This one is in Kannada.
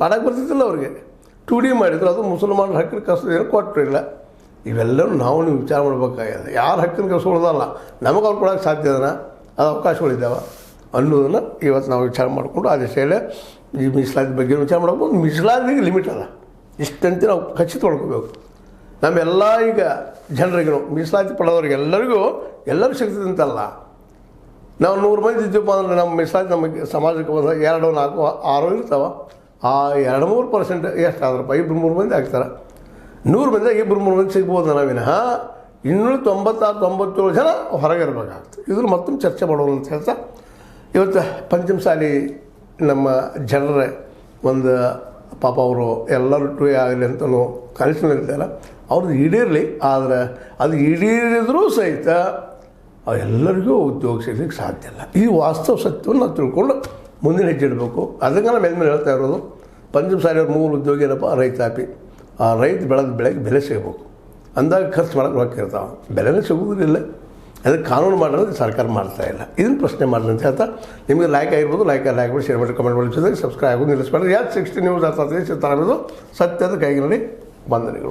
ಮಾಡಕ್ಕೆ ಬರ್ತಿದ್ದಿಲ್ಲ ಅವ್ರಿಗೆ. 2D ಮಾಡಿದ್ರು, ಅದು ಮುಸಲ್ಮಾನರ ಹಕ್ಕಿನ ಕಸದೇನು ಕೊಟ್ಟರಿಲ್ಲ. ಇವೆಲ್ಲವೂ ನಾವು ನೀವು ವಿಚಾರ ಮಾಡಬೇಕಾಗಿದೆ. ಯಾರ ಹಕ್ಕಿನ ಕಸೋದಲ್ಲ, ನಮಗೆ ಅವ್ರು ಕೊಡೋಕ್ಕೆ ಸಾಧ್ಯ ಅದನ್ನ, ಅದು ಅವಕಾಶಗಳಿದ್ದಾವೆ ಅನ್ನೋದನ್ನು ಇವತ್ತು ನಾವು ವಿಚಾರ ಮಾಡಿಕೊಂಡು ಆ ದಿಶೆಯಲ್ಲೇ ಈ ಮೀಸಲಾತಿ ಬಗ್ಗೆ ವಿಚಾರ ಮಾಡ್ಬೋದು. ಮೀಸಲಾತಿಗೆ ಲಿಮಿಟ್ ಅದ, ಇಷ್ಟಂತೆ ನಾವು ಖಚಿತ ಮಾಡ್ಕೋಬೇಕು. ನಮ್ಮೆಲ್ಲ ಈಗ ಜನರಿಗೂ ಮೀಸಲಾತಿ ಪಡೆದವ್ರಿಗೆ ಎಲ್ಲರೂ ಸಿಗ್ತದೆ ಅಂತಲ್ಲ. ನಾವು 100 ಮಂದಿ ಇದ್ದೀವಪ್ಪ ಅಂದರೆ ನಮ್ಮ ಮೀಸಲಾತಿ ನಮಗೆ ಸಮಾಜಕ್ಕೆ ಬಂದ 2, 4, 6 ಇರ್ತಾವೆ. ಆ 2-3% ಎಷ್ಟಾದ್ರಪ್ಪ 2-3 ಮಂದಿ ಆಗ್ತಾರೆ. 100 ಮಂದಿಯಾಗ 2-3 ಮಂದಿ ಸಿಗ್ಬೋದು ನಾವಿನಃ. 296-97 ಜನ ಹೊರಗೆ ಇರಬೇಕಾಗ್ತದೆ. ಇದ್ರ ಮತ್ತೊಮ್ಮೆ ಚರ್ಚೆ ಮಾಡೋಣ ಅಂತ ಹೇಳ್ತಾ ಇವತ್ತು ಪಂಚಮಸಾಲಿ ನಮ್ಮ ಜನರ ಒಂದು ಪಾಪ ಅವರು ಎಲ್ಲರೂ ಟೂ ಆಗಲಿ ಅಂತಲೂ ಕನಸಿನಲ್ಲಿದ್ದಾರ. ಅವ್ರದ್ದು ಈಡೇರಲಿ, ಆದರೆ ಅದು ಈಡೇರಿದ್ರೂ ಸಹಿತ ಎಲ್ಲರಿಗೂ ಉದ್ಯೋಗ ಸಿಗಲಿಕ್ಕೆ ಸಾಧ್ಯ ಇಲ್ಲ. ಈ ವಾಸ್ತವ ಸತ್ಯವನ್ನು ನಾವು ತಿಳ್ಕೊಂಡು ಮುಂದಿನ ಹೆಜ್ಜೆ ಇಡಬೇಕು. ಅದಕ್ಕೆ ನಾನು ಮೇಲೆ ಹೇಳ್ತಾ ಇರೋದು, ಪಂಚಮಸಾಲಿಯವ್ರ ಮೂಲ ಉದ್ಯೋಗ ಏನಪ್ಪ, ರೈತಾಪಿ. ಆ ರೈತ ಬೆಳೆದ ಬೆಳೆಗೆ ಬೆಲೆ ಸಿಗಬೇಕು. ಅಂದಾಗ ಖರ್ಚು ಮಾಡೋಕ್ಕೆ ರೊಕ್ಕ ಇರ್ತಾವೆ, ಬೆಲೆನೇ ಸಿಗೋದಿಲ್ಲ. ಅದಕ್ಕೆ ಕಾನೂನು ಮಾಡೋದು ಸರ್ಕಾರ ಮಾಡ್ತಾಯಿಲ್ಲ. ಇದನ್ನು ಪ್ರಶ್ನೆ ಮಾಡಲಿ ಅಂತ ಹೇಳ್ತಾ, ನಿಮಗೆ ಲೈಕ್ ಆಗಿರ್ಬೋದು, ಲೈಕ್ ಮಾಡಿ, ಶೇರ್ ಮಾಡಿ, ಕಮೆಂಟ್ ಮಾಡಿ, ಸಬ್ಸ್ಕ್ರೈಬ್ ಆಗೋದು ನಿಲ್ಲಿಸ್ಬೇಡ್ರಿ. ಯಾಕೆ 60 ನ್ಯೂಸ್ ಆಗ್ತದೆ, ಸತ್ಯದ ಕೈಗಿನಲ್ಲಿ ವಂದನೆಗಳು.